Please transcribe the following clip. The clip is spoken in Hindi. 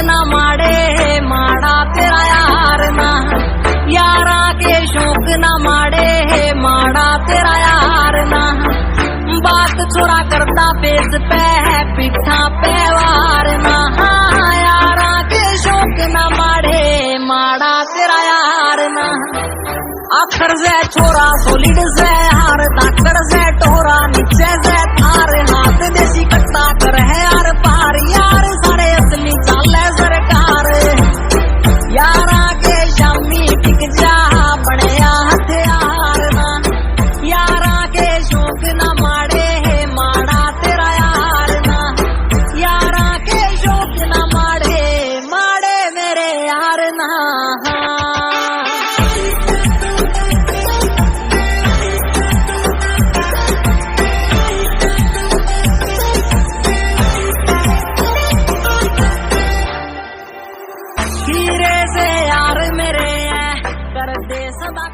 ना माड़े माड़ा तेरा यार ना, यारा के शौक ना माड़े माड़ा तेरा यार ना। बात छोरा करता पेज पे है पिठा पे वार ना, यारा के शौक ना माड़े माड़ा तेरा यार ना। आखर से छोरा सोलिड से हार दाकड़ से टोरा नीचे से थार, हाथ देसी कट्टा कर है यार पार, यार सारे असली चाले सरकार। यारा के शामी टिक जा बड़े हथियार ना, यारा के शौक ना माड़े माड़ा तेरा यार ना, यारा के शौक ना माड़े माड़े मेरे यार ना। हीरे से यार मेरे कर दे सदा